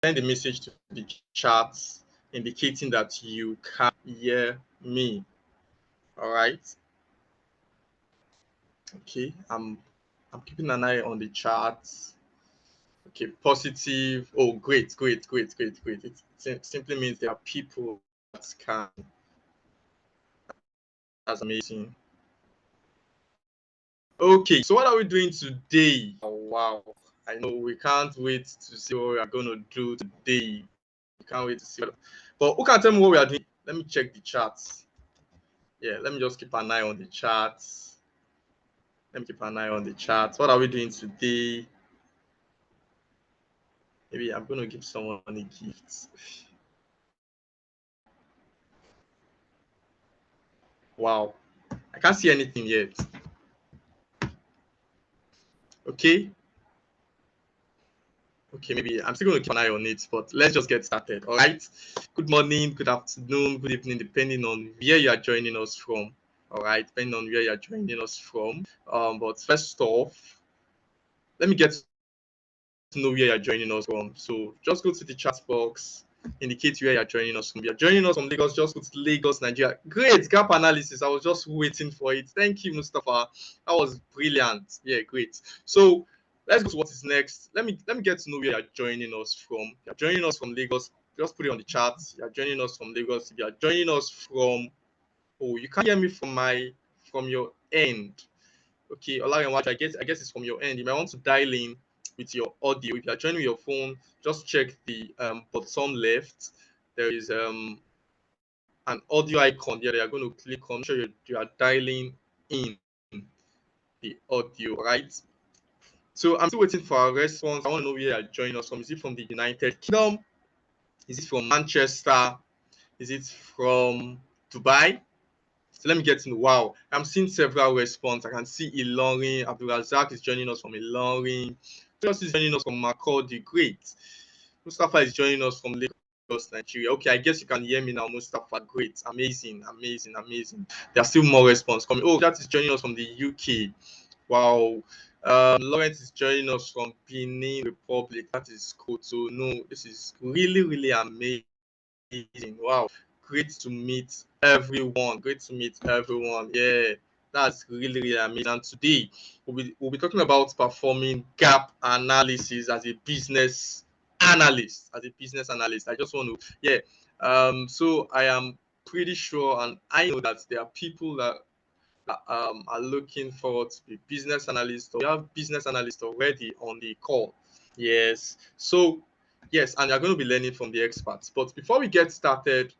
send a message to the chat indicating that you can hear me. All right. Okay. I'm keeping an eye on the chat. Okay, positive. Oh, great, great, great, great, great. It simply means there are people that can. That's amazing. Okay, so what are we doing today? Oh, wow. I know we can't wait to see what we are going to do today. We can't wait to see what. But who can tell me what we are doing? Let me check the charts. Yeah, let me just keep an eye on the charts. Let me keep an eye on the charts. What are we doing today? Maybe I'm going to give someone a gift. Wow. I can't see anything yet. Okay. Okay, maybe I'm still going to keep an eye on it, but let's just get started. All right. Good morning, good afternoon, good evening, depending on where you are joining us from. All right, depending on where you are joining us from. But first off, let me get to know where you're joining us from. So just go to the chat box, indicate where you're joining us from. If you're joining us from Lagos, just go to Lagos, Nigeria. Great gap analysis. I was just waiting for it. Thank you, Mustafa. That was brilliant. Yeah, great. So let's go to what is next. Let me get to know where you're joining us from. If you're joining us from Lagos, just put it on the chat. You're joining us from Lagos. If you're joining us from, oh, you can't hear me from your end. Okay, I guess it's from your end. You might want to dial in with your audio. If you are joining your phone, just check the bottom left. There is an audio icon there that you're going to click on. Make sure you are dialing in the audio, right? So I'm still waiting for a response. I want to know where you are joining us from. Is it from the United Kingdom? Is it from Manchester? Is it from Dubai? So let me get to know. Wow, I'm seeing several responses. I can see Ilorin. Abdulrazak is joining us from Ilorin. Just is joining us from Makurdi. Great. Mustafa is joining us from Lagos, Nigeria. Okay, I guess you can hear me now, Mustafa. Great. Amazing, amazing, amazing. There are still more responses coming. Oh, that is joining us from the UK. Wow. Lawrence is joining us from Benin Republic. That is cool. So, no, this is really, really amazing. Wow. Great to meet everyone. Great to meet everyone. Yeah, that's really, really amazing. And today we'll be talking about performing gap analysis as a business analyst. As a business analyst, I just want to, yeah. So I am pretty sure, and I know that there are people that are looking forward to be business analysts, or we have business analysts already on the call. Yes. So yes, and you're going to be learning from the experts. But before we get started,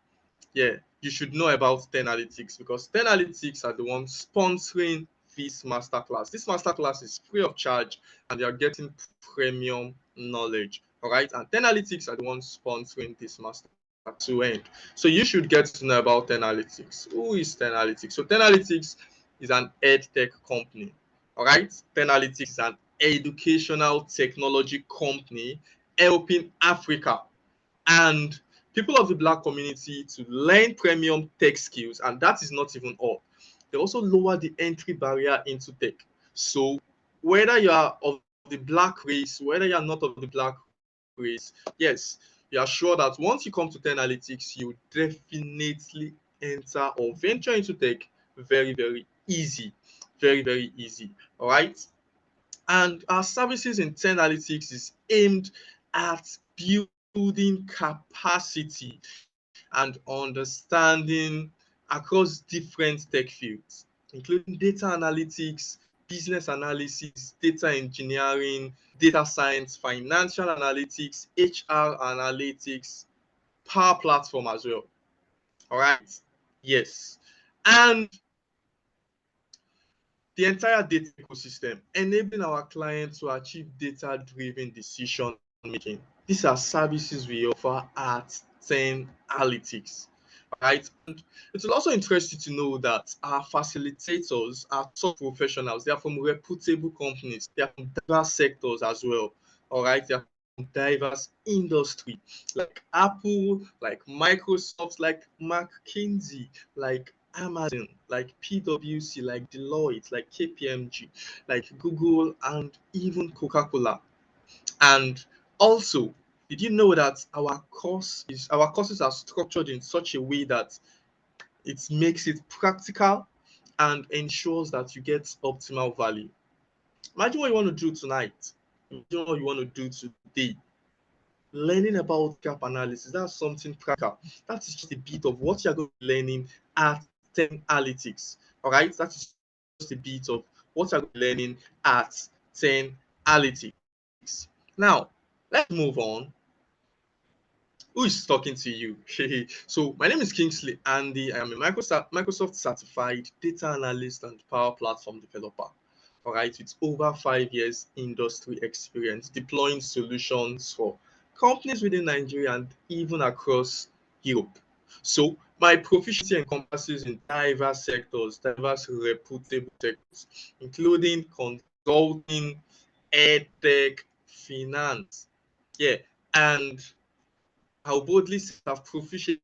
yeah, you should know about 10 Analytics, because 10 Analytics are the ones sponsoring this masterclass. This masterclass is free of charge and they are getting premium knowledge. All right. And 10 Analytics are the ones sponsoring this master to end. So you should get to know about 10 Analytics. Who is 10 Analytics? So 10 Analytics is an ed tech company. All right. 10 Analytics is an educational technology company helping Africa and people of the Black community to learn premium tech skills. And that is not even all. They also lower the entry barrier into tech. So whether you are of the Black race, whether you are not of the Black race, yes, you are sure that once you come to 10 Analytics, you definitely enter or venture into tech very, very easy. Very, very easy. All right. And our services in 10 Analytics is aimed at building capacity and understanding across different tech fields, including data analytics, business analysis, data engineering, data science, financial analytics, HR analytics, Power Platform as well. All right. Yes. And the entire data ecosystem, enabling our clients to achieve data-driven decision making. These are services we offer at 10 Analytics. Right? And it will also interest you to know that our facilitators are top professionals. They are from reputable companies. They are from diverse sectors as well. All right. They are from diverse industry like Apple, like Microsoft, like McKinsey, like Amazon, like PwC, like Deloitte, like KPMG, like Google, and even Coca-Cola. And also, Did you know that our courses are structured in such a way that it makes it practical and ensures that you get optimal value? Imagine what you want to do tonight. Imagine what you want to do today. Learning about gap analysis, that's something practical. That is just a bit of what you're going to be learning at 10 Analytics. All right, that is just a bit of what you're learning at 10 Analytics. Now, let's move on. Who is talking to you? So my name is Kingsley Andy. I am a Microsoft certified data analyst and Power Platform developer. All right, with over 5 years industry experience deploying solutions for companies within Nigeria and even across Europe. So my proficiency encompasses in diverse sectors, diverse reputable sectors, including consulting, edtech, finance. Yeah, and I'll boldly say I've proficiently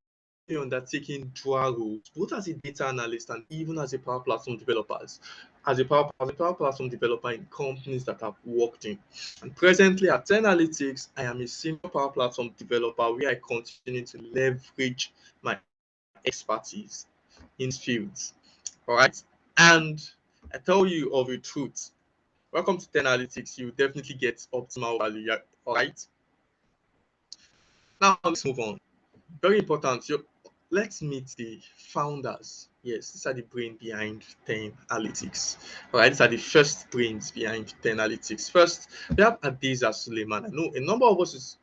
undertaken dual roles, both as a data analyst and even as a Power Platform developers, as a Power Platform developer in companies that I've worked in. And presently at 10 Analytics, I am a senior Power Platform developer where I continue to leverage my expertise in fields. All right. And I tell you of the truth. Welcome to 10 Analytics. You definitely get optimal value. All right. Now let's move on. Very important. Let's meet the founders. Yes, these are the brain behind 10 Analytics. All right, these are the first brains behind 10 Analytics. First, we have Adeza Suleiman. I know a number of us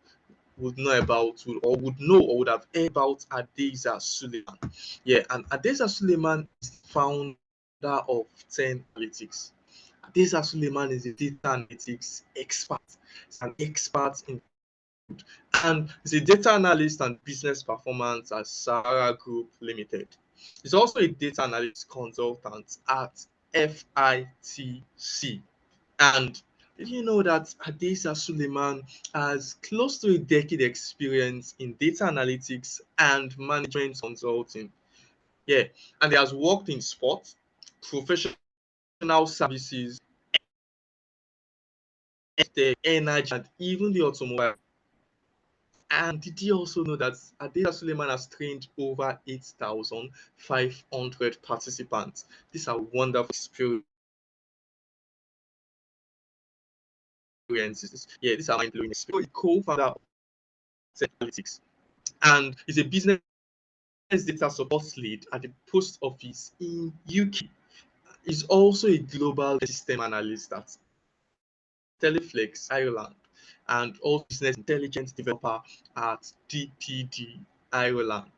would know about or would have heard about Adeza Suleiman. Yeah, and Adeza Suleiman is the founder of 10 Analytics. Adeza Suleiman is a data analytics expert. He's an expert in and is a data analyst and business performance at Sahara Group Limited. He's also a data analyst consultant at FITC. And did you know that Adesa Suleiman has close to a decade experience in data analytics and management consulting? Yeah, and he has worked in sports, professional services, energy, and even the automobile. And did you also know that Adela Suleiman has trained over 8,500 participants? These are wonderful experiences. Yeah, these are mind-blowing experiences. Co-founder of Analytics, and is a business data support lead at the post office in UK. Is also a global system analyst at Teleflex Ireland, and also business intelligence developer at DPD Ireland.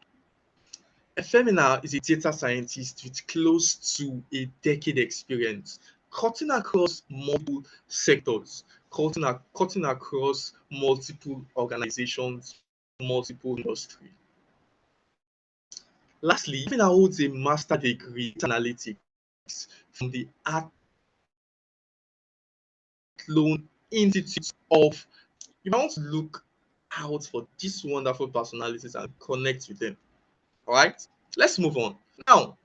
Efemina is a data scientist with close to a decade experience, cutting across multiple sectors, cutting across multiple organizations, multiple industries. Lastly, Efemina holds a master degree in analytics from the Athlone Institute of. You might want to look out for these wonderful personalities and connect with them. All right, let's move on. Now,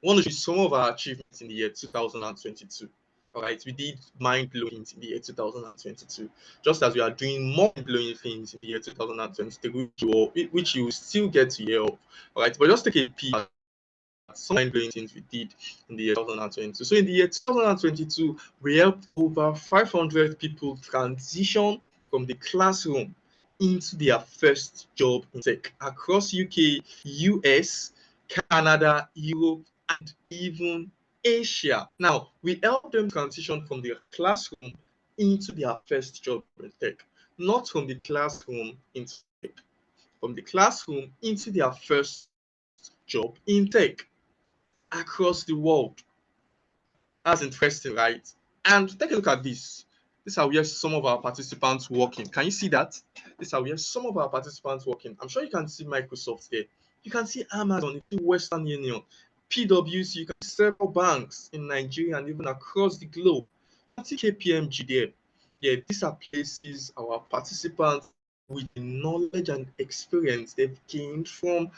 I want to show some of our achievements in the year 2022. All right, we did mind-blowing things in the year 2022, just as we are doing more mind-blowing things in the year 2023, which you will still get to hear of. All right, but just take a peek at some mind-blowing things we did in the year 2022. So in the year 2022, we helped over 500 people transition from the classroom into their first job in tech across UK, US, Canada, Europe, and even Asia. Now, we help them transition from their classroom into their first job in tech, not from the classroom into tech, from the classroom into their first job in tech across the world. That's interesting, right? And take a look at this. This is how we have some of our participants working. Can you see that? This is how we have some of our participants working. I'm sure you can see Microsoft there. You can see Amazon, Western Union, PwC, you can see several banks in Nigeria and even across the globe. You can see KPMG there. Yeah, these are places our participants with the knowledge and experience they've gained from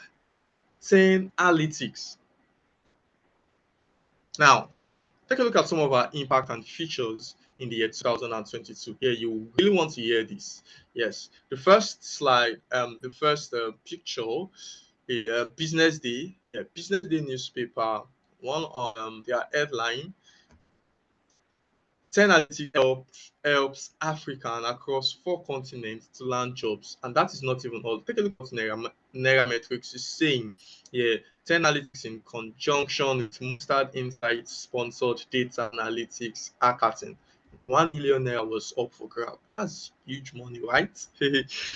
10 Analytics. Now, take a look at some of our impact and features in the year 2022. Yeah, you really want to hear this. Yes, the first slide, the first picture, Business Day. Yeah, Business Day newspaper. One of their headline: 10 analytics helps African across 4 continents to land jobs. And that is not even all. Take a look at what Nairametrics is saying. Yeah, 10 analytics in conjunction with Mustard Insights sponsored data analytics hackathon. 1 million naira was up for grab. That's huge money, right?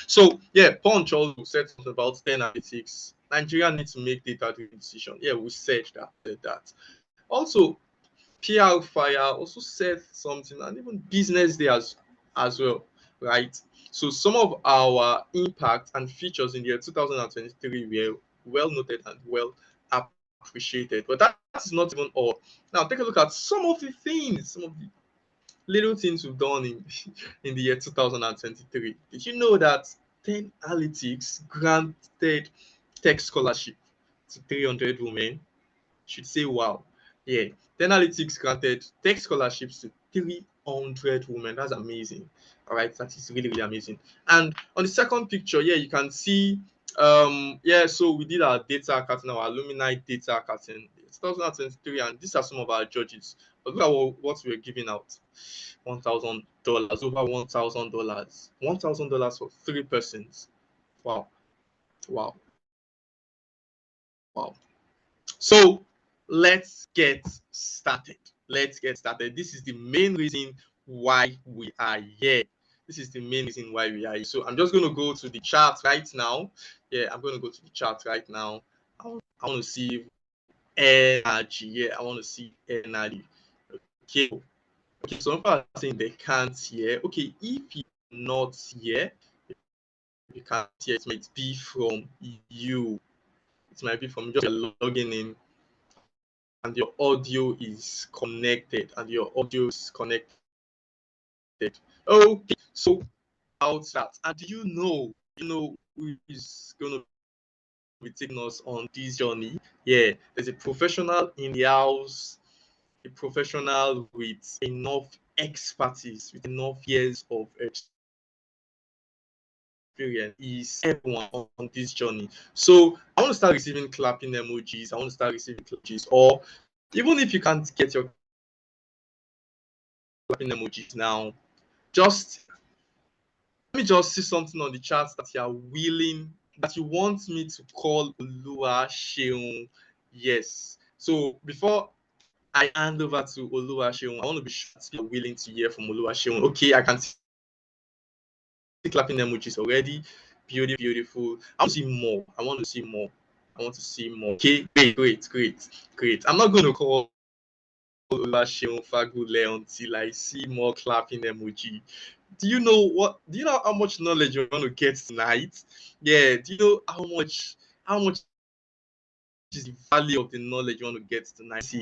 So yeah, Punch also said something about 10 analytics. Nigeria needs to make data-driven decision. Yeah, we said that. Also, PR Fire also said something, and even Business Day as well, right? So some of our impact and features in the year 2023 were well noted and well appreciated. But that is not even all. Now take a look at some of the things, some of the little things we've done in the year 2023. Did you know that 10 Analytics granted tech scholarship to 300 women? Should say wow. Yeah. 10 Analytics granted tech scholarships to 300 women. That's amazing. All right. That is really, really amazing. And on the second picture, yeah, you can see, yeah, so we did our data cutting, our alumni data cutting 2023, and these are some of our judges. But look at what we're giving out. $1,000, over $1,000, $1,000 for 3 persons. Wow, wow, wow. So let's get started. Let's get started. This is the main reason why we are here. This is the main reason why we are here. So I'm just going to go to the chart right now. Yeah, I'm going to go to the chart right now. I want to see energy. Yeah, I want to see energy. Okay. Okay, some people are saying they can't hear. Okay, if you're not here, you can't hear, it might be from you. It might be from just logging in and your audio is connected Okay, so about that, and you know who is going to be taking us on this journey? Yeah, there's a professional in the house, a professional with enough expertise, with enough years of experience, is everyone on this journey. So I want to start receiving clapping emojis. I want to start receiving emojis, or even if you can't get your clapping emojis now, just let me just see something on the chat that you are willing, that you want me to call Olua Sheung. Yes. So before I hand over to Olua Sheung, I want to be sure that you're willing to hear from Olua Sheung. Okay, I can see clapping emojis already. Beautiful. I want to see more. I want to see more. I want to see more. Okay, great. I'm not going to call Oluwaseun Fagule until I see more clapping emoji. Do you know how much knowledge you're going to get tonight? Yeah, do you know how much is the value of the knowledge you want to get tonight?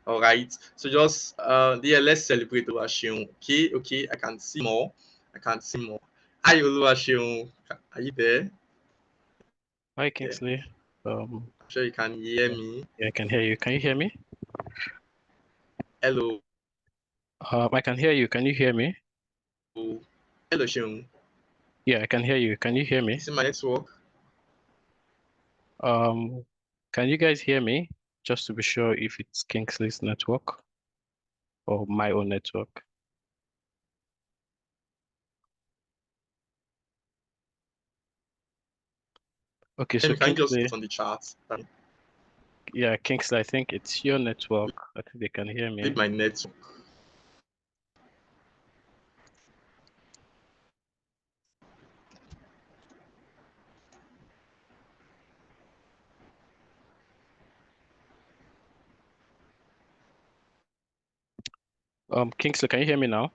All right. So just yeah, let's celebrate Oluwaseun. Okay, I can see more. Hi Oluwaseun. Are you there? Hi, Yeah. Kingsley. I'm sure you can hear me. Yeah, I can hear you. Can you hear me? Hello. I can hear you. Can you hear me? Hello, Seun. Yeah, I can hear you. Can you hear me? Is it my network? Can you guys hear me? Just to be sure if it's Kingsley's network or my own network. Okay, so Can you just Kingsley, put on the chat? yeah, Kingsley, I think it's your network. I think they can hear me. My network. Kingsley, can you hear me now?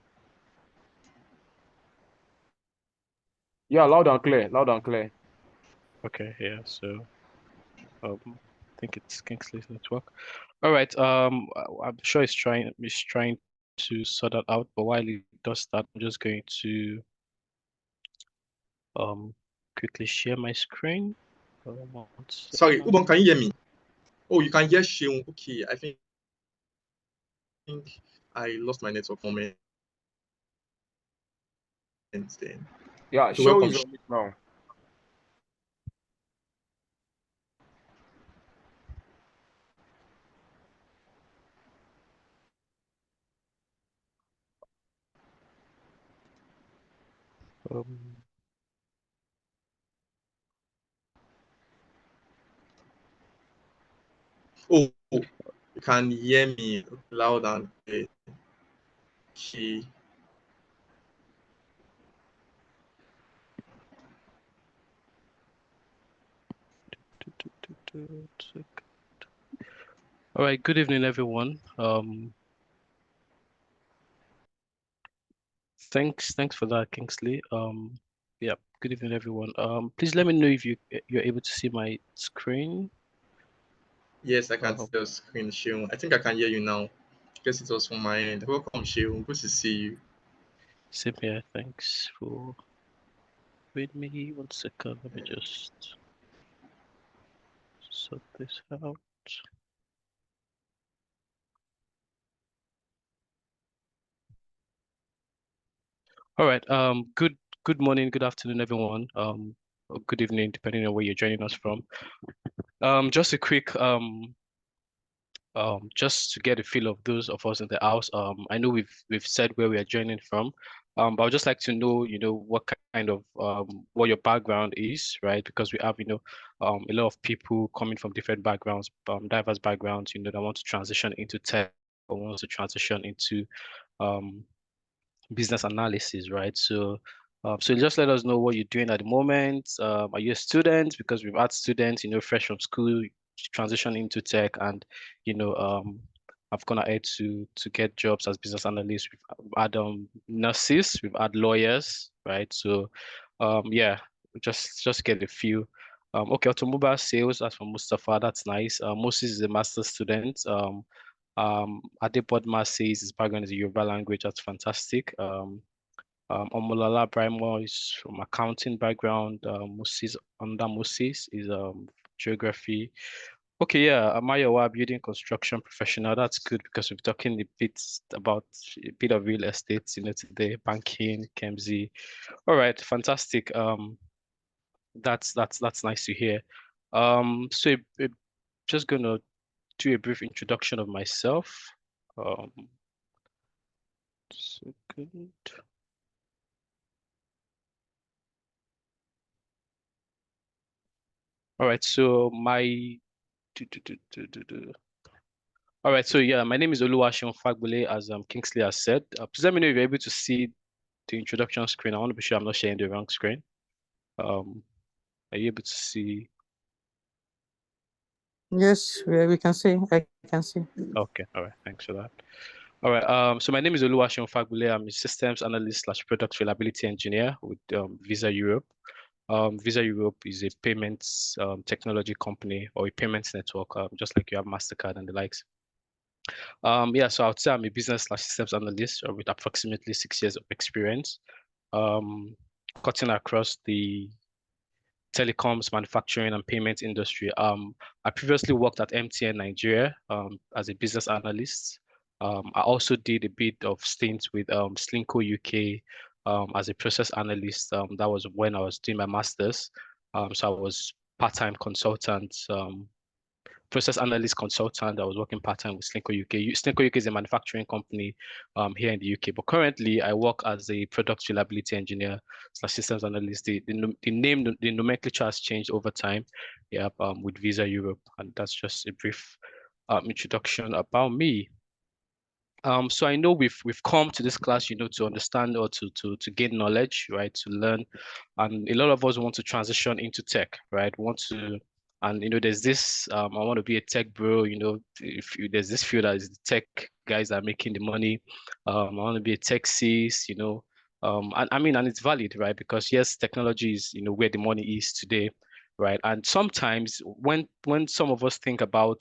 Yeah, loud and clear, loud and clear. Okay, yeah, so I think it's Kingsley's network. All right, I'm sure he's trying to sort that out, but while he does that, I'm just going to quickly share my screen. Sorry, Ubon, can you hear me? Oh, you can hear Seun. Okay, I think I lost my network for a minute. then. Yeah, So show welcome. is on it now. Um, Oh, you can hear me loud and clear. Okay. All right, good evening, everyone. Thanks for that, Kingsley. Yeah, good evening, everyone. Please let me know if you're able to see my screen. Yes, I can see Um, your screen, Sheung. I think I can hear you now. Guess it was from my end. Welcome, Sheung. Good to see you. Same here. Thanks for wait me 1 second. Let me just sort this out. All right. Good morning, good afternoon, everyone. Or good evening, depending on where you're joining us from. Just a quick just to get a feel of those of us in the house. I know we've said where we are joining from. But I'd just like to know, what kind of what your background is, right? Because we have, a lot of people coming from different backgrounds, diverse backgrounds, that want to transition into tech or wants to transition into um business analysis, right? So just let us know what you're doing at the moment. Are you a student? Because we've had students, fresh from school, transition into tech, and I've gone ahead to get jobs as business analysts. We've had nurses, we've had lawyers, right? So, yeah, just get a few. Okay, automobile sales, as for Mustafa, that's nice. Moses is a master's student. Adepodma says his background is a Yoruba language. That's fantastic. Omolala Brimo is from accounting background. Moses under Moses is geography. Okay, yeah, Amayowa building construction professional. That's good because we're talking a bit about a bit of real estate, today, banking, KMZ. All right, fantastic. That's nice to hear. So just gonna do a brief introduction of myself. Um, Second. All right, so all right, so yeah, my name is Oluwaseun Fagbule, as Kingsley has said. Please let me know if you're able to see the introduction screen. I want to be sure I'm not sharing the wrong screen. Um, are you able to see? Yes, we can see. I can see. Okay, all right, thanks for that. All right, so my name is Oluwaseun Fagbule. I'm a systems analyst slash product reliability engineer with Visa Europe. Visa Europe is a payments technology company or a payments network, just like you have MasterCard and the likes. Yeah, so I would say I'm a business slash systems analyst with approximately 6 years of experience, um, cutting across the telecoms, manufacturing, and payment industry. I previously worked at MTN Nigeria as a business analyst. I also did a bit of stints with Slinko UK as a process analyst. That was when I was doing my master's. So I was part-time consultant, process analyst consultant. I was working part-time with Slinko UK. Slinko UK is a manufacturing company here in the UK, but currently I work as a product reliability engineer slash systems analyst. The nomenclature has changed over time, yeah, with Visa Europe, and that's just a brief introduction about me. So I know we've come to this class, to understand or to gain knowledge, right? To learn, and a lot of us want to transition into tech, right? Want to, and there's this. I want to be a tech bro. There's this field that is the tech guys that are making the money. I want to be a tech sis, and I mean, and it's valid, right? Because yes, technology is where the money is today, right? And sometimes when some of us think about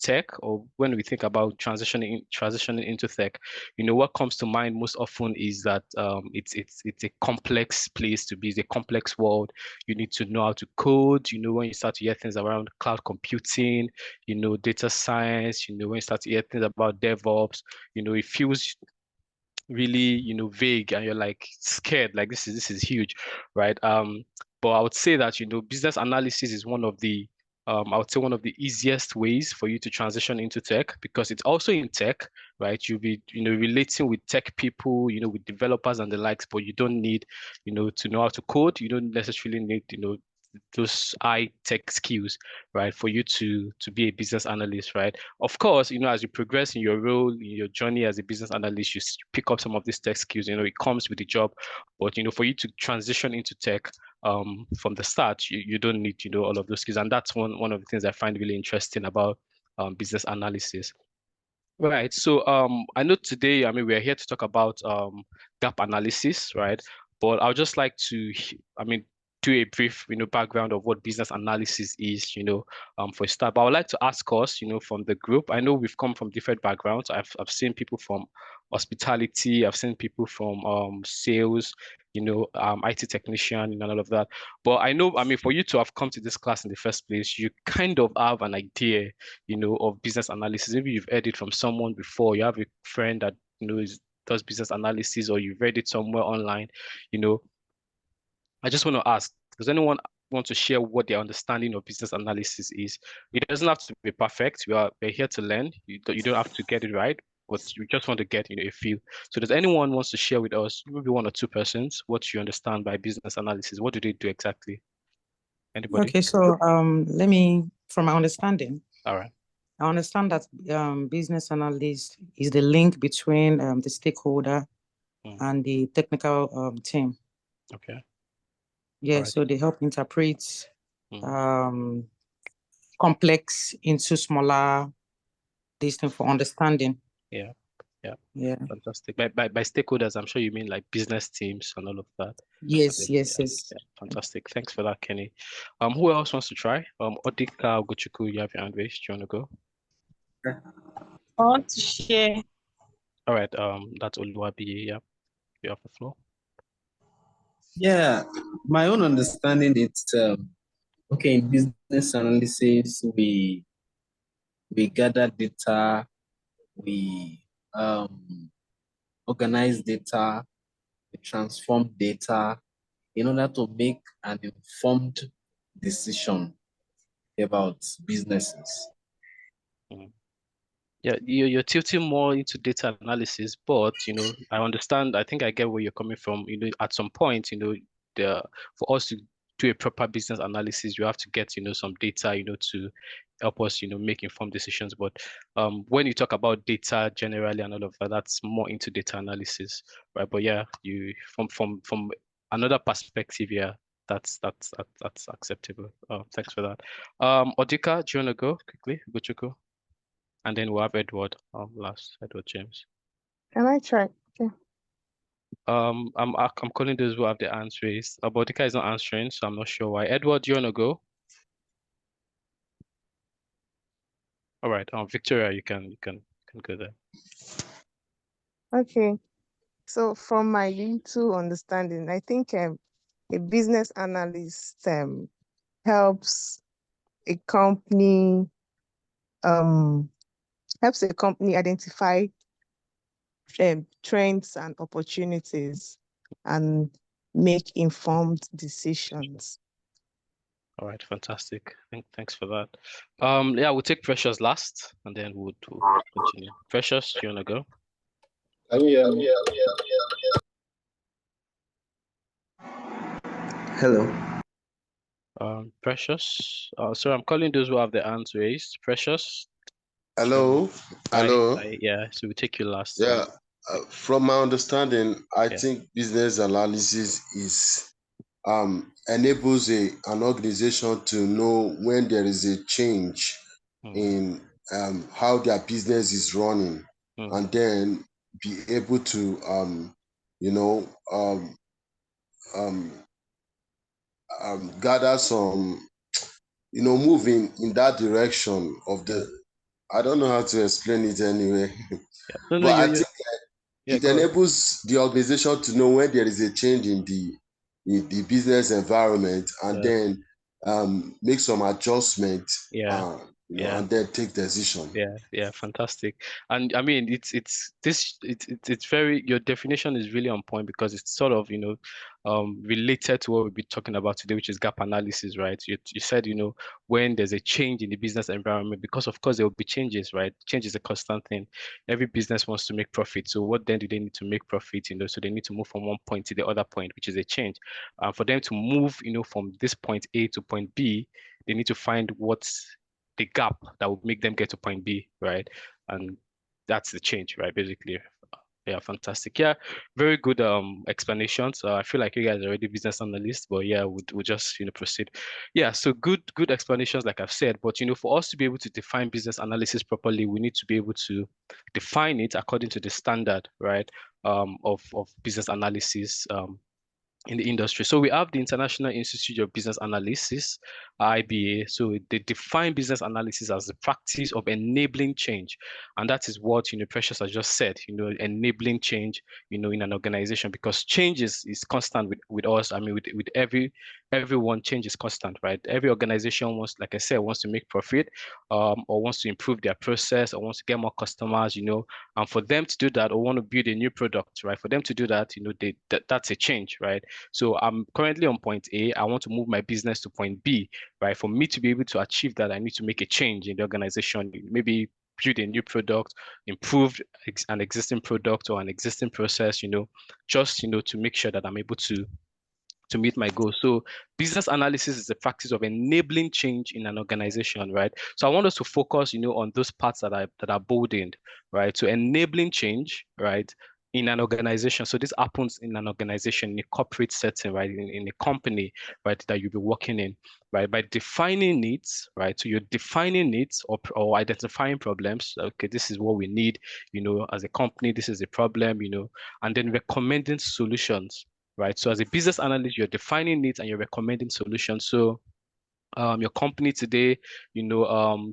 tech, or when we think about transitioning into tech, what comes to mind most often is that it's a complex place to be. It's a complex world. You need to know how to code. When you start to hear things around cloud computing, data science. When you start to hear things about DevOps, it feels really, vague, and you're like scared, like this is huge, right? But I would say that, business analysis is one of the I would say one of the easiest ways for you to transition into tech, because it's also in tech, right? You'll be, relating with tech people, with developers and the likes, but you don't need, to know how to code. You don't necessarily need, those high tech skills, right, for you to be a business analyst, right? Of course, as you progress in your role, in your journey as a business analyst, you pick up some of these tech skills. It comes with the job, but for you to transition into tech from the start, you don't need all of those skills, and that's one of the things I find really interesting about business analysis. Right. So I know today, I mean, we're here to talk about gap analysis, right? But I'll just like to, I mean, do a brief, background of what business analysis is, for a start. But I would like to ask us, from the group. I know we've come from different backgrounds. I've seen people from hospitality, I've seen people from sales, IT technician, and all of that. But I know, I mean, for you to have come to this class in the first place, you kind of have an idea, of business analysis. Maybe you've heard it from someone before. You have a friend that does business analysis, or you've read it somewhere online. You know, I just want to ask: does anyone want to share what their understanding of business analysis is? It doesn't have to be perfect. We're here to learn. You don't have to get it right, but you just want to get a feel. So, does anyone wants to share with us, maybe one or two persons, what you understand by business analysis? What do they do exactly? Anybody? Okay, so let me, from my understanding, All right. I understand that business analyst is the link between the stakeholder and the technical team. Okay. Yeah, Right. so they help interpret complex into smaller distance for understanding. Yeah. Yeah. Fantastic. By stakeholders, I'm sure you mean like business teams and all of that. Yes, Yeah, yes. yeah. Fantastic. Thanks for that, Kenny. Who else wants to try? Odika Gochuku, you have your hand raised. Do you want to go? I want to share. All right. That's Oluwabi. Yeah, you have the floor. Yeah, my own understanding is okay, in business analysis, we gather data, we organize data, we transform data in order to make an informed decision about businesses. Yeah, you're tilting more into data analysis, but I understand. I think I get where you're coming from. At some point, for us to do a proper business analysis, you have to get some data, to help us, make informed decisions. But when you talk about data generally and all of that, that's more into data analysis, right? But yeah, you from another perspective, yeah, that's acceptable. Thanks for that. Odika, do you want to go quickly? Go. And then we'll have Edward last, Edward James. Can I try? Okay. I'm calling those who have the hands raised. Bodika is not answering, so I'm not sure why. Edward, do you wanna go? All right. Victoria, you can go there. Okay. So from my little understanding, I think a business analyst helps a company identify trends and opportunities and make informed decisions. All right, fantastic. Thanks for that. Yeah, we'll take Precious last, and then we'll continue. Precious, do you wanna go? Hello. Precious. So I'm calling those who have their hands raised. Precious. Hello. Hello. Yeah, so we take you last. Yeah. From my understanding, I Yeah. think business analysis is enables an organization to know when there is a change in how their business is running, and then be able to gather some move in that direction of the. I don't know how to explain it anyway. Yeah. No, But I think yeah, it enables the organization to know when there is a change in the business environment, and then make some adjustment. Yeah. Yeah. and then take decision. Yeah, fantastic. And I mean, it's very, your definition is really on point because it's sort of, related to what we'll be talking about today, which is gap analysis, right? You said, when there's a change in the business environment, because of course there will be changes, right? Change is a constant thing. Every business wants to make profit. So what then do they need to make profit? So they need to move from one point to the other point, which is a change. For them to move, from this point A to point B, they need to find what's the gap that would make them get to point B, right? And that's the change, right? Basically. Yeah, fantastic. Yeah, very good explanations. I feel like you guys are already business analysts, but yeah, we'll just proceed. Yeah, so good explanations, like I've said. But for us to be able to define business analysis properly, we need to be able to define it according to the standard, right? Of business analysis in the industry. So we have the International Institute of Business Analysis, IBA. So they define business analysis as the practice of enabling change. And that is what, Precious has just said, enabling change, in an organization, because change is constant with us. I mean, with everyone, change is constant, right? Every organization wants, like I said, wants to make profit, or wants to improve their process, or wants to get more customers, and for them to do that, or want to build a new product, right? For them to do that, that's a change, right? So I'm currently on point A. I want to move my business to point B, right? For me to be able to achieve that, I need to make a change in the organization, maybe build a new product, improve an existing product or an existing process, just, to make sure that I'm able to meet my goals. So business analysis is the practice of enabling change in an organization, right? So I want us to focus, on those parts that are boldened, right? So enabling change, right, in an organization. So this happens in an organization, in a corporate setting, right, in a company, right, that you'll be working in, right? By defining needs, right? So you're defining needs or identifying problems. Okay, this is what we need, as a company, this is a problem, and then recommending solutions, right? So as a business analyst, you're defining needs and you're recommending solutions. So your company today,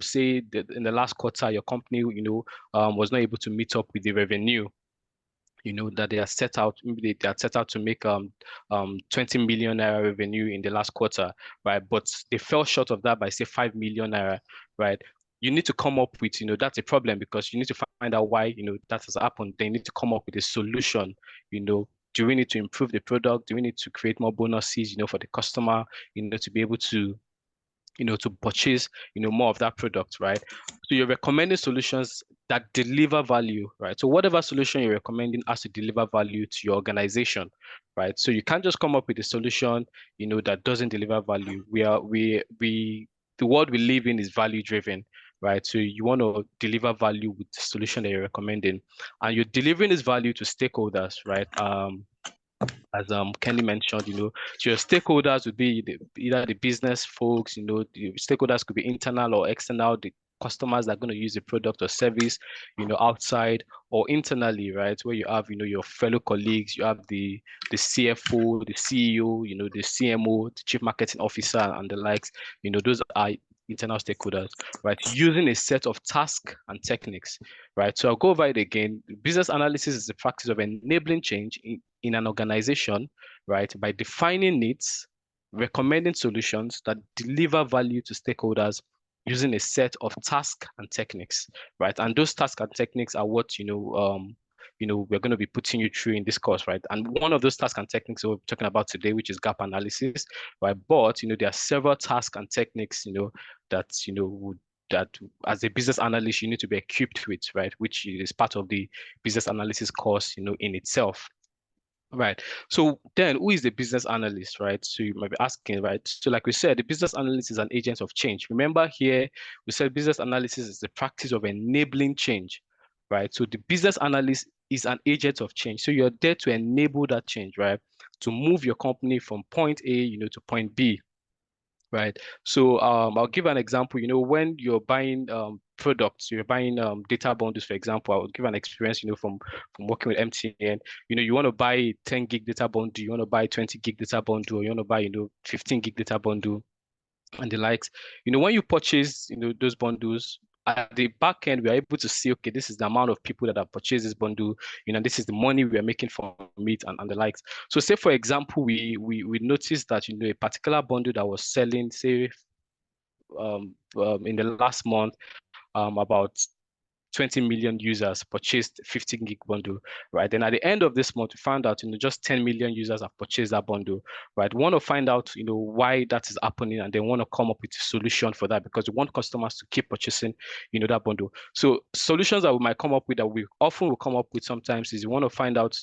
say that in the last quarter, your company, was not able to meet up with the revenue, that they are set out, maybe they are set out to make 20 million naira revenue in the last quarter, right? But they fell short of that by say 5 million naira, right? You need to come up with, that's a problem because you need to find out why, that has happened. They need to come up with a solution, do we need to improve the product? Do we need to create more bonuses, for the customer, to be able to, to purchase, more of that product, right? So you're recommending solutions that deliver value, right? So whatever solution you're recommending has to deliver value to your organization, right? So you can't just come up with a solution, that doesn't deliver value. The world we live in is value driven, right? So you want to deliver value with the solution that you're recommending, and you're delivering this value to stakeholders, right? As Kenny mentioned, so your stakeholders would be either the business folks, the stakeholders could be internal or external, the customers that are going to use the product or service, outside or internally, right? Where you have, your fellow colleagues, you have the CFO, the CEO, the CMO, the chief marketing officer, and the likes. Those are internal stakeholders, right? Using a set of tasks and techniques, right? So I'll go over it again. Business analysis is the practice of enabling change in an organization, right? By defining needs, recommending solutions that deliver value to stakeholders using a set of tasks and techniques, right? And those tasks and techniques are what, we're going to be putting you through in this course, right? And one of those tasks and techniques we're talking about today, which is gap analysis, right? But, there are several tasks and techniques, that, that as a business analyst, you need to be equipped with, right? Which is part of the business analysis course, in itself. Right. So then who is the business analyst, right? So you might be asking, right? So like we said, the business analyst is an agent of change. Remember here, we said business analysis is the practice of enabling change, right? So the business analyst is an agent of change. So you're there to enable that change, right? To move your company from point A, to point B. Right. So I'll give an example. When you're buying products, you're buying data bundles, for example. I'll give an experience, from working with MTN. You want to buy 10 gig data bundle, you want to buy 20 gig data bundle, or you want to buy 15 gig data bundle and the likes. When you purchase, those bundles, at the back end, we are able to see, okay, this is the amount of people that have purchased this bundle, this is the money we are making from it and the likes. So say, for example, we noticed that, a particular bundle that was selling, say, in the last month, about 20 million users purchased 15 gig bundle, right? Then at the end of this month, we found out, just 10 million users have purchased that bundle, right? We want to find out, why that is happening, and then want to come up with a solution for that, because we want customers to keep purchasing, that bundle. So solutions that we might come up with, that we often will come up with sometimes, is we want to find out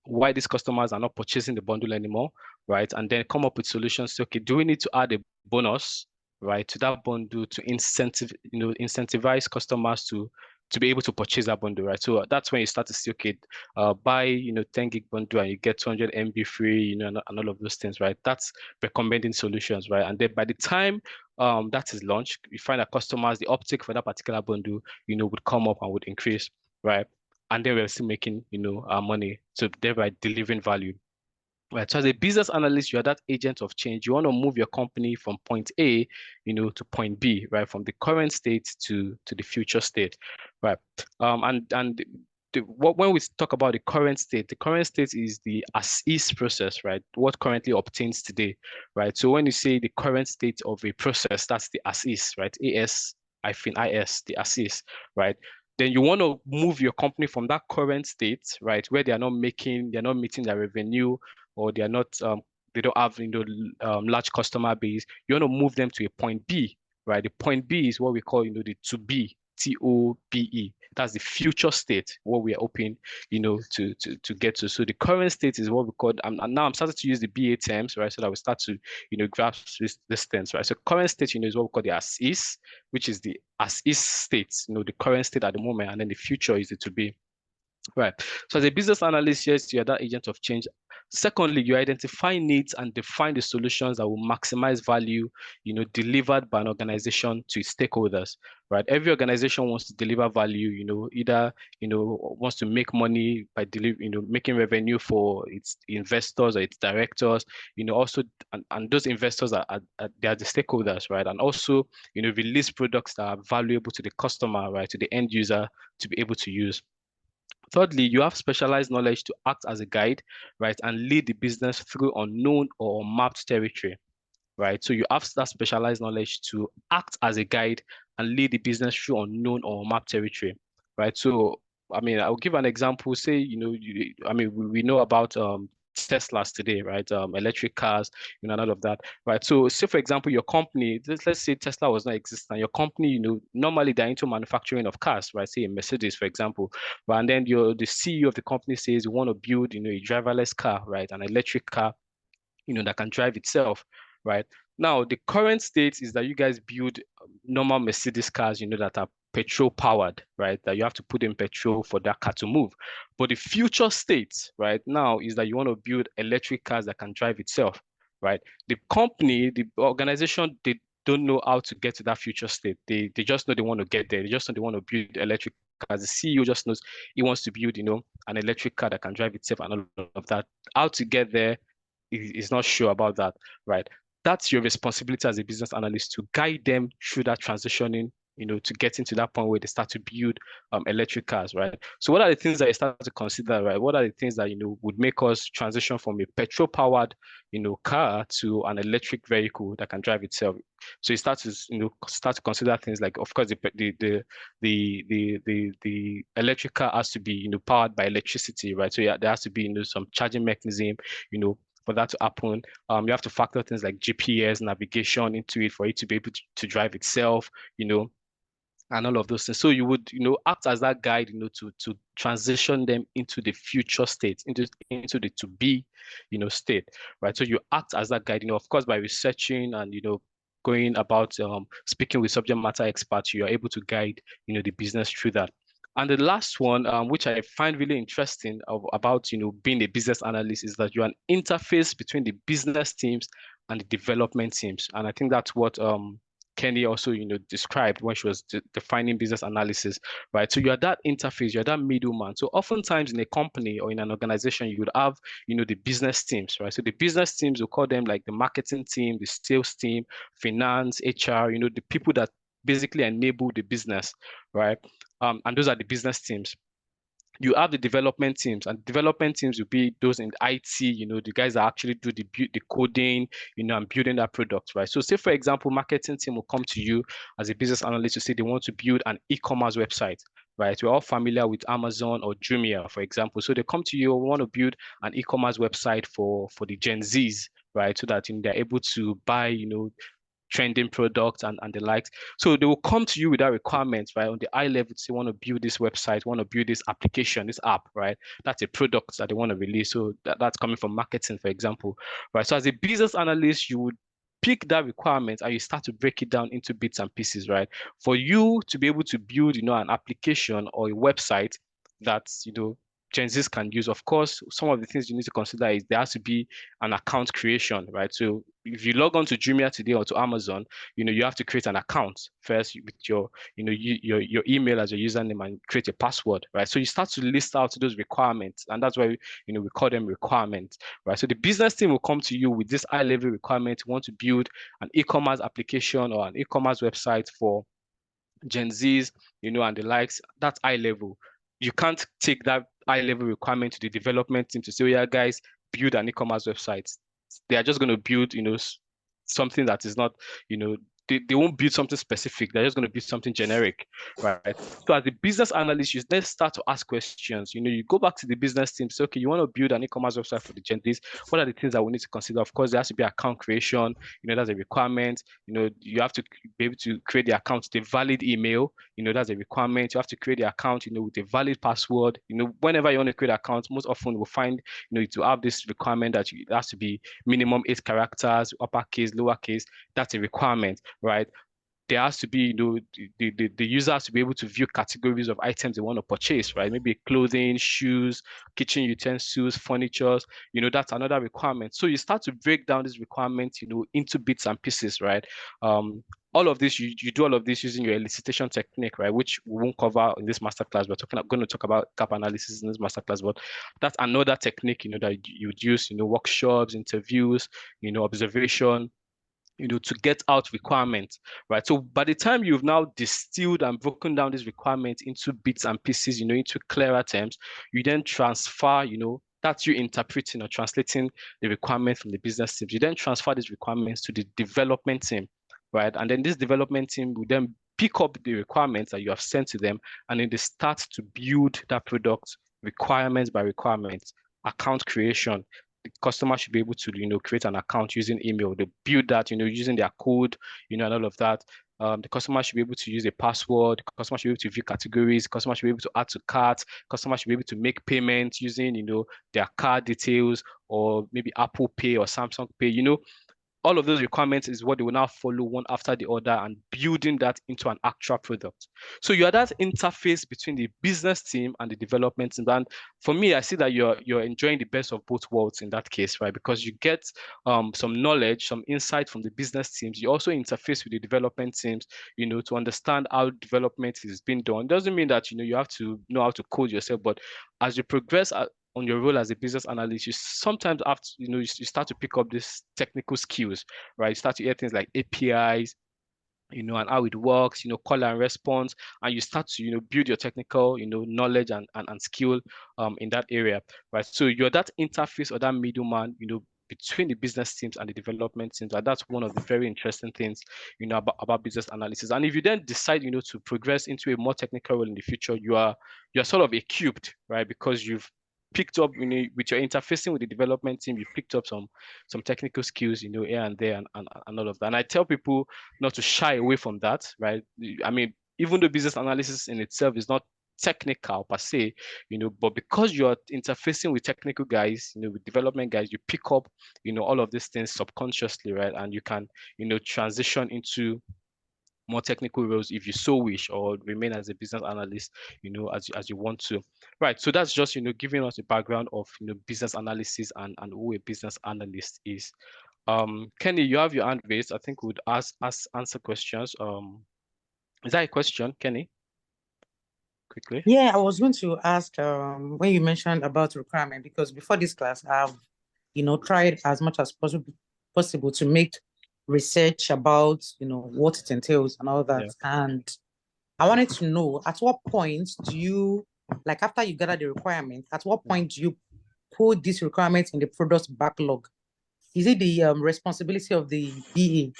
why these customers are not purchasing the bundle anymore, right? And then come up with solutions. Okay, do we need to add a bonus, right, to that bundle to incentivize customers to be able to purchase that bundle, right? So that's when you start to see, okay, buy 10 gig bundle and you get 200 MB free, and all of those things, right? That's recommending solutions, right? And then by the time that is launched, you find that customers, the uptake for that particular bundle, would come up and would increase, right? And then we're still making, our money, so thereby delivering value. Right. So as a business analyst, you are that agent of change. You want to move your company from point A, to point B, right? From the current state to the future state, right? When we talk about the current state is the as is process, right? What currently obtains today, right? So when you say the current state of a process, that's the as is, right? AS-IS, the as is, right? Then you want to move your company from that current state, right, where they're not meeting their revenue, or they are not, they don't have large customer base. You want to move them to a point B, right? The point B is what we call the to be, TOBE. That's the future state, what we are hoping to get to. So the current state is what we call, and now I'm starting to use the BA terms, right, so that we start to grasp this things, right? So current state is what we call the as is, which is the as is state, the current state at the moment, and then the future is the to be. Right. So as a business analyst, yes, you're that agent of change. Secondly, you identify needs and define the solutions that will maximize value, delivered by an organization to its stakeholders. Right. Every organization wants to deliver value, either, wants to make money by making revenue for its investors or its directors, also, and those investors they are the stakeholders, right? And also, release products that are valuable to the customer, right, to the end user to be able to use. Thirdly, you have specialized knowledge to act as a guide, right, and lead the business through unknown or unmapped territory, right? So you have that specialized knowledge to act as a guide and lead the business through unknown or unmapped territory, right? So, I mean, I'll give an example. Say, we know about Teslas today, right? Electric cars, and all of that, right? So, say for example, your company, let's say Tesla was not existing, your company, normally they're into manufacturing of cars, right? Say a Mercedes, for example, but and then the CEO of the company says you want to build, a driverless car, right? An electric car, that can drive itself, right? Now, the current state is that you guys build normal Mercedes cars, that are petrol powered, right? That you have to put in petrol for that car to move. But the future state, right now, is that you want to build electric cars that can drive itself, right? The company, the organization, they don't know how to get to that future state. They just know they want to get there. They just know they want to build electric cars. The CEO just knows he wants to build, an electric car that can drive itself and all of that. How to get there is not sure about that, right? That's your responsibility as a business analyst, to guide them through that transitioning, to get into that point where they start to build electric cars, right? So what are the things that you start to consider, right? What are the things that, would make us transition from a petrol powered, car to an electric vehicle that can drive itself? So you start to consider things like, of course, the electric car has to be, powered by electricity, right? So yeah, there has to be, some charging mechanism, for that to happen. You have to factor things like GPS, navigation into it for it to be able to drive itself, and all of those things. So you would, act as that guide, to transition them into the future state, into the to be, state, right? So you act as that guide, of course, by researching and, going about speaking with subject matter experts, you are able to guide, the business through that. And the last one, which I find really interesting about, being a business analyst, is that you're an interface between the business teams and the development teams. And I think that's what Kenny also, described when she was defining business analysis, right? So you're that interface, you're that middleman. So oftentimes in a company or in an organization, you would have, the business teams, right? So the business teams, we call them like the marketing team, the sales team, finance, HR, the people that basically enable the business, right? And those are the business teams. you have the development teams, and development teams will be those in IT, the guys that actually do the coding, and building that product, right? So say, for example, marketing team will come to you as a business analyst to say they want to build an e-commerce website, right? We're all familiar with Amazon or Jumia, for example. So they come to you, want to build an e-commerce website for the Gen Zs, right? So that they're able to buy, trending products and the likes. So they will come to you with that requirement, right? On the eye level, they want to build this website, want to build this application, this app, right? That's a product that they want to release. So that's coming from marketing, for example, right? So as a business analyst, you would pick that requirement and you start to break it down into bits and pieces, right? For you to be able to build, an application or a website that's, Gen Zs can use. Of course, some of the things you need to consider is there has to be an account creation, right? So if you log on to Jumia today or to Amazon, you have to create an account first with your, your email as your username and create a password, right? So you start to list out those requirements, and that's why we call them requirements, right? So the business team will come to you with this high-level requirement. You want to build an e-commerce application or an e-commerce website for Gen Zs, and the likes. That's high level. You can't take that high level requirement to the development team to say, oh, yeah, guys, build an e-commerce website. They are just going to build, something that is not, they won't build something specific. They're just going to build something generic, right? So as a business analyst, you then start to ask questions. You go back to the business team, say, okay, you want to build an e-commerce website for the Gen Zs. What are the things that we need to consider? Of course, there has to be account creation. That's a requirement. You have to be able to create the account with a valid email. That's a requirement. You have to create the account, with a valid password. Whenever you want to create an account, most often we'll find, to have this requirement that it has to be minimum 8 characters, uppercase, lowercase. That's a requirement, right? There has to be, the user has to be able to view categories of items they want to purchase, right? Maybe clothing, shoes, kitchen utensils, furniture, that's another requirement. So you start to break down these requirements, into bits and pieces, right? All of this, you do all of this using your elicitation technique, right? Which we won't cover in this masterclass. We're going to talk about gap analysis in this masterclass, but that's another technique, that you would use, workshops, interviews, observation, to get out requirements, right? So by the time you've now distilled and broken down these requirements into bits and pieces, into clearer terms, you then transfer, that's you interpreting or translating the requirements from the business teams. You then transfer these requirements to the development team, right? And then this development team will then pick up the requirements that you have sent to them, and then they start to build that product requirements by requirements, account creation. The customer should be able to, create an account using email. They build that, using their code, and all of that. The customer should be able to use a password. The customer should be able to view categories. The customer should be able to add to cart. The customer should be able to make payments using, their card details, or maybe Apple Pay or Samsung Pay. All of those requirements is what they will now follow one after the other, and building that into an actual product. So you are that interface between the business team and the development team. And for me, I see that you're enjoying the best of both worlds in that case, right? Because you get some knowledge, some insight from the business teams. You also interface with the development teams, to understand how development is being done. Doesn't mean that you have to know how to code yourself, but as you progress on your role as a business analyst, you sometimes have to, you start to pick up these technical skills, right? You start to hear things like APIs, and how it works, call and response, and you start to, build your technical, knowledge and skill in that area, right? So you're that interface or that middleman, between the business teams and the development teams. And that's one of the very interesting things, about business analysis. And if you then decide, to progress into a more technical role in the future, you're sort of equipped, right? Because you've picked up, with your interfacing with the development team, you've picked up some technical skills, here and there, and all of that. And I tell people not to shy away from that, right? I mean, even though business analysis in itself is not technical per se, but because you're interfacing with technical guys, with development guys, you pick up, all of these things subconsciously, right? And you can, transition into more technical roles if you so wish, or remain as a business analyst, as you want to. Right. So that's just, giving us a background of, business analysis and who a business analyst is. Kenny, you have your hand raised. I think we'd answer questions. Is that a question, Kenny? Quickly. Yeah, I was going to ask when you mentioned about requirement, because before this class, I've tried as much as possible to make research about what it entails and all that. Yeah. And I wanted to know, at what point do you like after you gather the requirement, at what point do you put these requirements in the product backlog? Is it the responsibility of the BA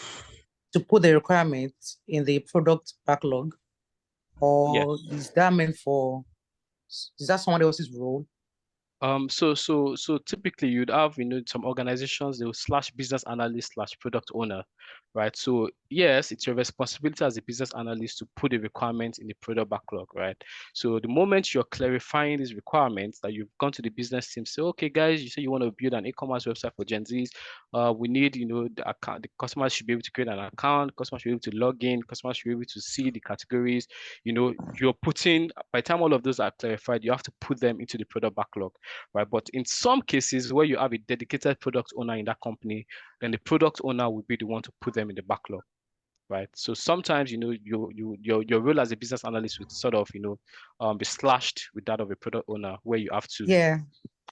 to put the requirements in the product backlog, or is that meant for? Is that someone else's role? So typically you'd have, some organizations, they will slash business analyst slash product owner, right? So yes, it's your responsibility as a business analyst to put the requirements in the product backlog, right? So the moment you're clarifying these requirements, that you've gone to the business team, say, okay, guys, you say you want to build an e-commerce website for Gen Zs. We need, the account, the customers should be able to create an account, customers should be able to log in, customers should be able to see the categories. You're putting, by the time all of those are clarified, you have to put them into the product backlog. Right, but in some cases where you have a dedicated product owner in that company, then the product owner will be the one to put them in the backlog, right? So sometimes your role as a business analyst would sort of be slashed with that of a product owner, where you have to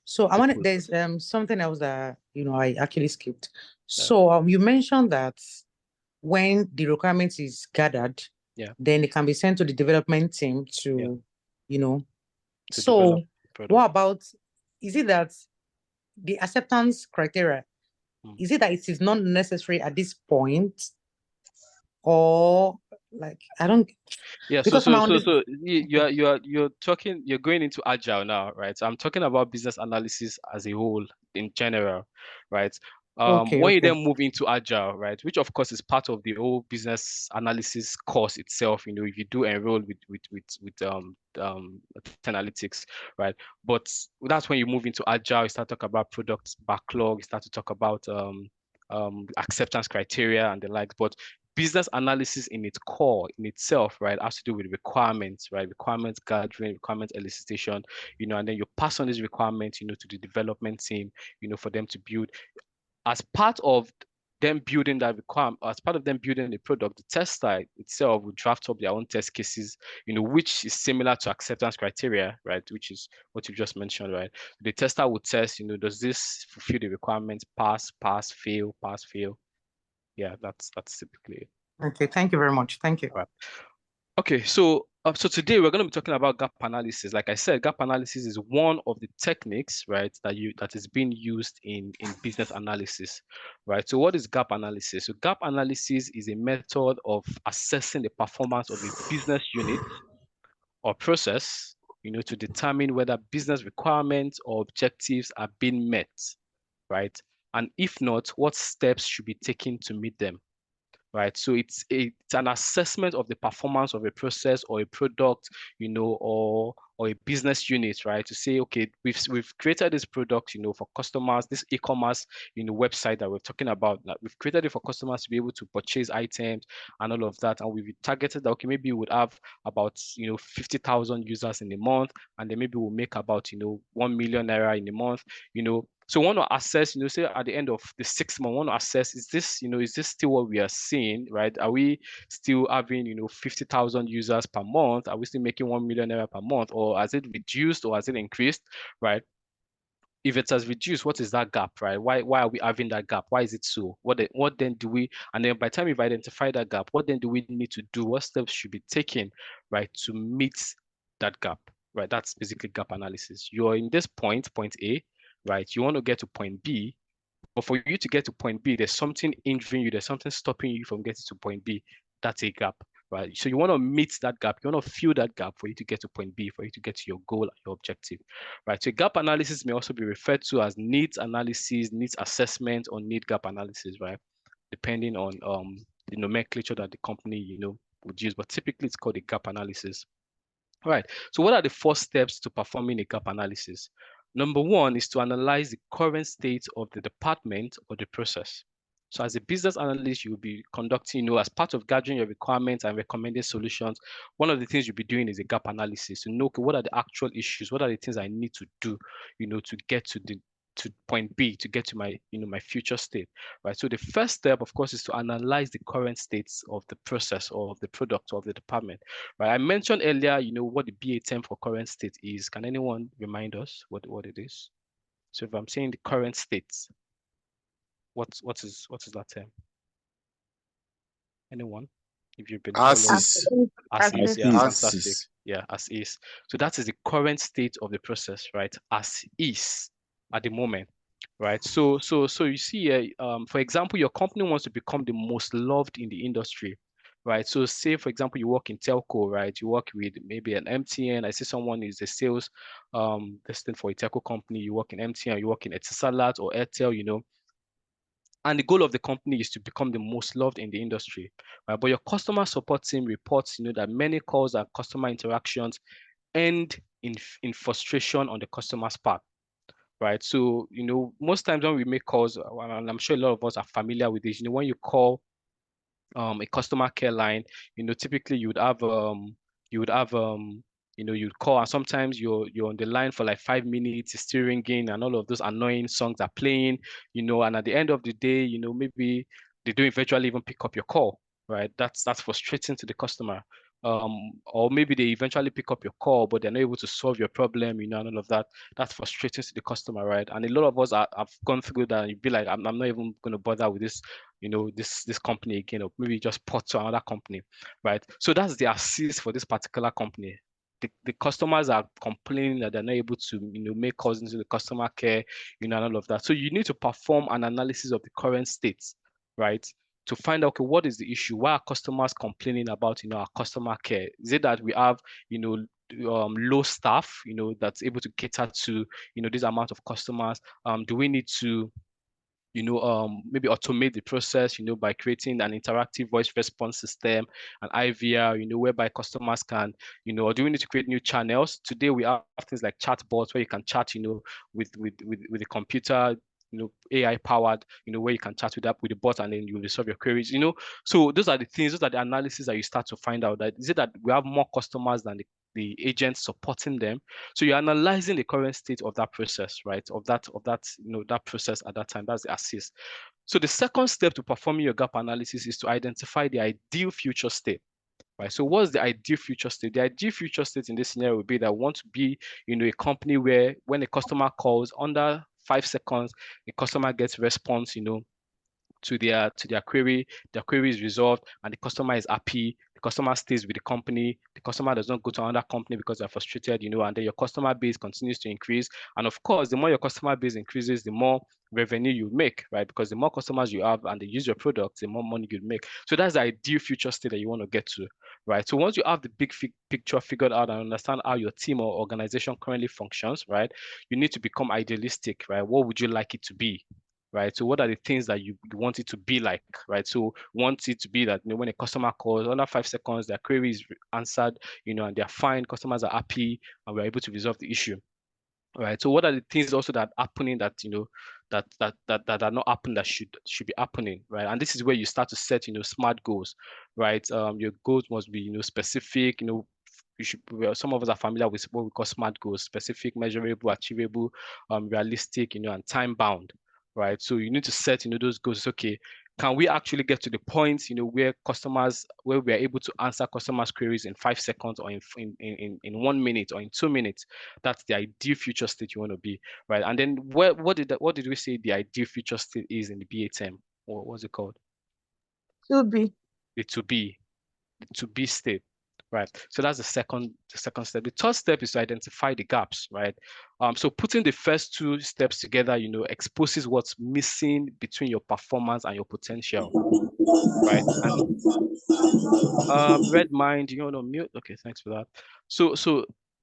So I wanted, there's something else that I actually skipped. So you mentioned that when the requirement is gathered, then it can be sent to the development team to so what about, is it that the acceptance criteria, is it that it is not necessary at this point, or like I don't? Because you're going into agile now, right? So I'm talking about business analysis as a whole in general, right? When you then move into agile, right, which of course is part of the whole business analysis course itself, if you do enroll with analytics, right? But that's when you move into agile, you start to talk about product backlog, you start to talk about acceptance criteria and the like. But business analysis in its core, in itself, right, has to do with requirements, right? Requirements gathering, requirements elicitation, and then you pass on these requirements, to the development team, for them to build. As part of them building that requirement, as part of them building the product, the tester itself will draft up their own test cases, which is similar to acceptance criteria, right? Which is what you just mentioned, right? The tester will test, does this fulfill the requirements? Pass, fail, pass, fail. Yeah, that's typically it. Okay, thank you very much. Thank you. All right. Okay, so today we're going to be talking about gap analysis. Like I said, gap analysis is one of the techniques, right, that is being used in business analysis, right? So what is gap analysis? So gap analysis is a method of assessing the performance of a business unit or process, to determine whether business requirements or objectives are being met, right? And if not, what steps should be taken to meet them. Right, so it's an assessment of the performance of a process or a product, or a business unit, right? To say, okay, we've created this product, for customers, this e-commerce, website that we're talking about. We've created it for customers to be able to purchase items and all of that, and we've targeted that. Okay, maybe we would have about 50,000 users in a month, and then maybe we'll make about 1 million naira in a month, So we want to assess, say at the end of the 6 months, we want to assess, is this still what we are seeing, right? Are we still having, 50,000 users per month? Are we still making 1 million naira per month? Or has it reduced or has it increased, right? If it has reduced, what is that gap, right? Why are we having that gap? Why is it so? What then do we, and then by the time we've identified that gap, what then do we need to do? What steps should be taken, right, to meet that gap, right? That's basically gap analysis. You're in this point A, right? You want to get to point B, but for you to get to point B, there's something hindering you, there's something stopping you from getting to point B. That's a gap, right? So you want to meet that gap, you want to fill that gap for you to get to point B, for you to get to your goal, your objective, right? So gap analysis may also be referred to as needs analysis, needs assessment, or need gap analysis, right? Depending on the nomenclature that the company, would use, but typically it's called a gap analysis. All right, so what are the 4 steps to performing a gap analysis? Number 1 is to analyze the current state of the department or the process. So as a business analyst, you'll be conducting, as part of gathering your requirements and recommending solutions, one of the things you'll be doing is a gap analysis to know, okay, what are the actual issues? What are the things I need to do, to get to point B, to get to my, my future state, right? So the first step, of course, is to analyze the current states of the process or of the product or of the department, right? I mentioned earlier, what the BA term for current state is. Can anyone remind us what it is? So if I'm saying the current states, what is that term? Anyone? If you've been following. Axis. Axis, yeah, fantastic. Yeah, as is. So that is the current state of the process, right? As is at the moment, right? So you see, for example, your company wants to become the most loved in the industry, right? So say, for example, you work in telco, right? You work with maybe an MTN. I see someone is a sales destined for a telco company. You work in MTN, you work in Etisalat or Airtel, and the goal of the company is to become the most loved in the industry, right? But your customer support team reports, that many calls and customer interactions end in frustration on the customer's part, right? So, most times when we make calls, and I'm sure a lot of us are familiar with this, when you call a customer care line, typically you'd call, and sometimes you're on the line for like 5 minutes, it's still ringing, and all of those annoying songs are playing, and at the end of the day, maybe they don't eventually even pick up your call, right? That's frustrating to the customer. Or maybe they eventually pick up your call, but they're not able to solve your problem, and all of that. That's frustrating to the customer, right? And a lot of us have gone through that, and you'd be like, I'm not even going to bother with this, this company again, or maybe just port to another company, right? So that's the assist for this particular company. The customers are complaining that they're not able to, make calls into the customer care, and all of that. So you need to perform an analysis of the current state, right? To find out, okay, what is the issue? Why are customers complaining about, our customer care? Is it that we have, low staff, that's able to cater to, this amount of customers? Do we need to maybe automate the process, by creating an interactive voice response system, an IVR, whereby customers can, or do we need to create new channels? Today we have things like chatbots where you can chat, with the computer, AI powered, where you can chat with the bot and then you resolve your queries, So those are the things, those are the analysis that you start to find out. That is it that we have more customers than the agents supporting them. So you're analyzing the current state of that process, right? Of that, that process at that time. That's the assist. So the second step to performing your gap analysis is to identify the ideal future state. Right. So what's the ideal future state? The ideal future state in this scenario would be that I want to be, a company where when a customer calls under 5 seconds, the customer gets response, to their query is resolved, and the customer is happy, the customer stays with the company, the customer does not go to another company because they're frustrated, and then your customer base continues to increase. And of course, the more your customer base increases, the more revenue you make, right? Because the more customers you have and they use your products, the more money you make. So that's the ideal future state that you want to get to, right? So once you have the big picture figured out and understand how your team or organization currently functions, right, you need to become idealistic, right? What would you like it to be? Right. So what are the things that you want it to be like, right? So want it to be that, when a customer calls under 5 seconds, their query is answered, and they're fine, customers are happy, and we're able to resolve the issue. Right. So what are the things also that are happening that, that are not happening that should be happening, right? And this is where you start to set, smart goals, right? Your goals must be, specific, some of us are familiar with what we call SMART goals: specific, measurable, achievable, realistic, and time bound, right? So you need to set, those goals. Okay, can we actually get to the point, where we are able to answer customers' queries in 5 seconds, or in 1 minute, or in 2 minutes? That's the ideal future state you want to be, right? And then what did we say the ideal future state is in the BA term? Or what's it called? To be. The to be state. Right. So that's the second step. The third step is to identify the gaps, right? So putting the first two steps together, exposes what's missing between your performance and your potential, right? And red mind, you want to mute? Okay, thanks for that. So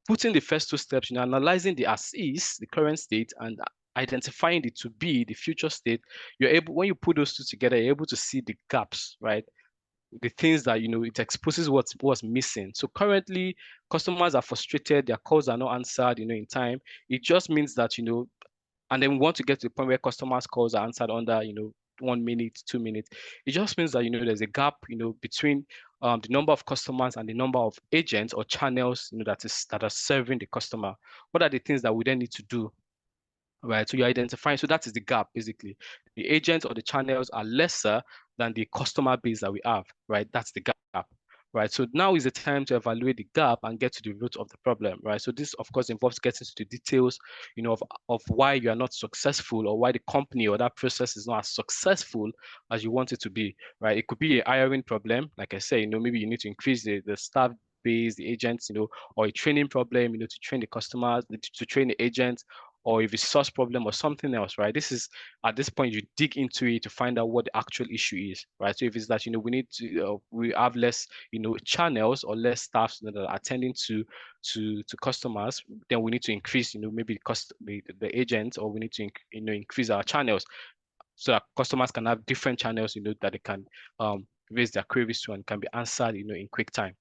putting the first two steps, analyzing the as is, the current state, and identifying the to be, the future state, you're able, when you put those two together, you're able to see the gaps, right? The things that, it exposes what's missing. So currently, customers are frustrated, their calls are not answered, in time. It just means that, and then we want to get to the point where customers' calls are answered under, 1 minute, 2 minutes. It just means that, there's a gap, between the number of customers and the number of agents or channels, that are serving the customer. What are the things that we then need to do? Right, so you're identifying, so that is the gap basically. The agents or the channels are lesser than the customer base that we have, right? That's the gap, right? So now is the time to evaluate the gap and get to the root of the problem, right? So this, of course, involves getting to the details, of why you are not successful, or why the company or that process is not as successful as you want it to be, right? It could be a hiring problem, like I say, maybe you need to increase the staff base, the agents, or a training problem, to train the customers, to train the agents, or if it's source problem or something else, right? This is, at this point, you dig into it to find out what the actual issue is, right? So if it's that, we need to, we have less, channels or less staff that are attending to customers, then we need to increase, maybe the agents, or we need to, increase our channels so that customers can have different channels, that they can raise their queries to and can be answered, in quick time.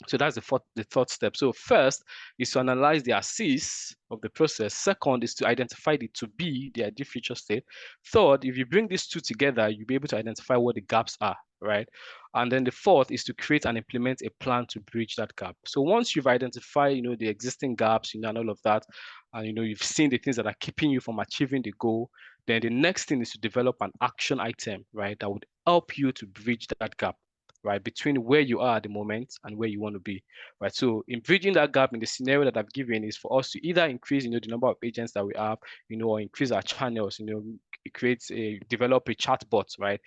So that's the third step. So first is to analyze the assist of the process. Second is to identify the to be, the ideal future state. Third, if you bring these two together, you'll be able to identify what the gaps are, right? And then the fourth is to create and implement a plan to bridge that gap. So once you've identified, the existing gaps, and all of that, and you've seen the things that are keeping you from achieving the goal, then the next thing is to develop an action item, right, that would help you to bridge that gap, right, between where you are at the moment and where you want to be, right? So in bridging that gap in the scenario that I've given is for us to either increase, the number of agents that we have, or increase our channels, develop a chatbot, right?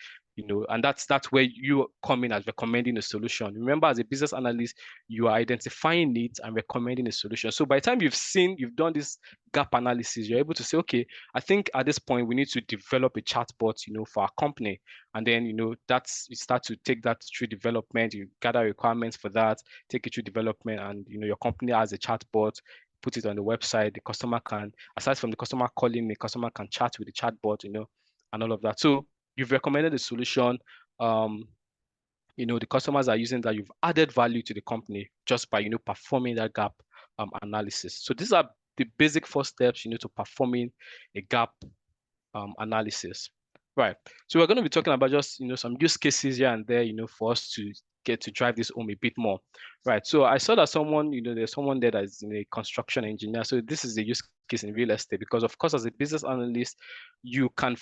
And that's where you come in as recommending a solution. Remember, as a business analyst, you are identifying needs and recommending a solution. So by the time you've done this gap analysis, you're able to say, okay, I think at this point we need to develop a chatbot, for our company. And then, you start to take that through development, you gather requirements for that, take it through development, and, your company has a chatbot, put it on the website. The customer can, aside from the customer calling, the customer can chat with the chatbot, and all of that. So you've recommended a solution. The customers are using that. You've added value to the company just by, performing that gap analysis. So these are the basic 4 steps, to performing a gap analysis. Right. So we're going to be talking about just, some use cases here and there, for us to get to drive this home a bit more. Right. So I saw that someone, there's someone there that is a construction engineer. So this is the use case in real estate, because of course, as a business analyst, you can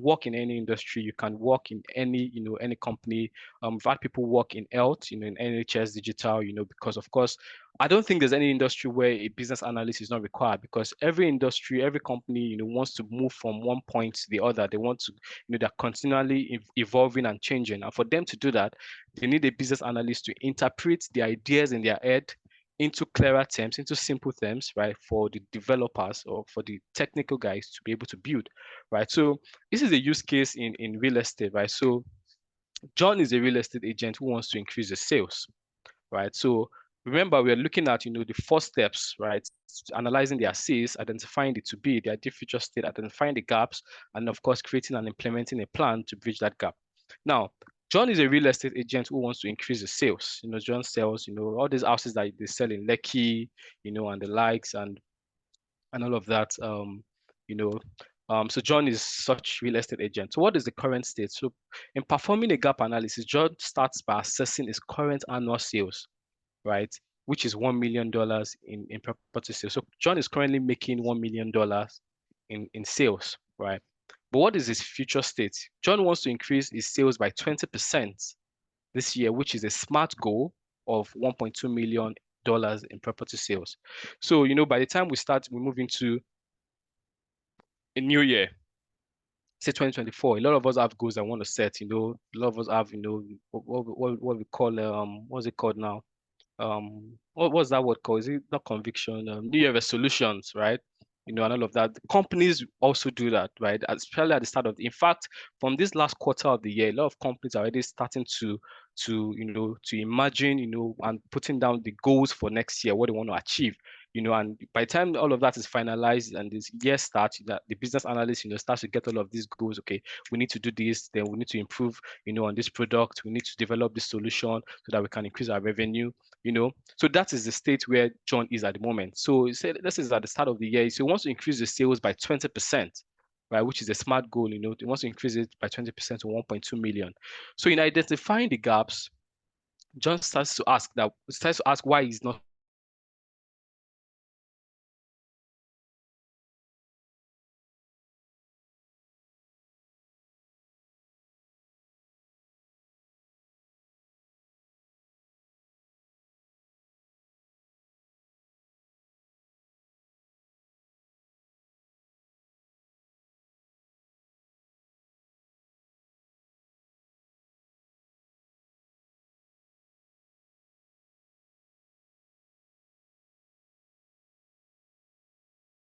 work in any industry, you can work in any, any company. We've had people work in health, in NHS digital, because of course, I don't think there's any industry where a business analyst is not required, because every industry, every company, wants to move from one point to the other. They want to, they're continually evolving and changing. And for them to do that, they need a business analyst to interpret the ideas in their head into clearer terms, into simple terms, right, for the developers or for the technical guys to be able to build, right? So this is a use case in real estate, right? So John is a real estate agent who wants to increase the sales, right? So remember, we're looking at, the 4 steps, right? Analyzing the assist, identifying the to be, the ideal future state, identifying the gaps, and of course, creating and implementing a plan to bridge that gap. Now, John is a real estate agent who wants to increase the sales. John sells, all these houses that they sell in Lekki, and the likes and all of that. So John is such real estate agent. So what is the current state? So in performing a gap analysis, John starts by assessing his current annual sales, right, which is $1 million in property sales. So John is currently making $1 million in sales, right? But what is his future state? John wants to increase his sales by 20% this year, which is a SMART goal of $1.2 million in property sales. So, by the time we move into a new year, say 2024, a lot of us have goals I want to set, a lot of us have, what we call, what's it called now? What's that word called? Is it not conviction? New Year resolutions, right? And all of that. Companies also do that, right? Especially at the start in fact, from this last quarter of the year, a lot of companies are already starting to imagine, and putting down the goals for next year, what they want to achieve. And by the time all of that is finalized and this year starts, that the business analyst, starts to get all of these goals. Okay, we need to do this, then we need to improve, on this product. We need to develop this solution so that we can increase our revenue. So that is the state where John is at the moment. So this is at the start of the year. So he wants to increase the sales by 20%, right? Which is a SMART goal. He wants to increase it by 20% to 1.2 million. So in identifying the gaps, John starts to ask why he's not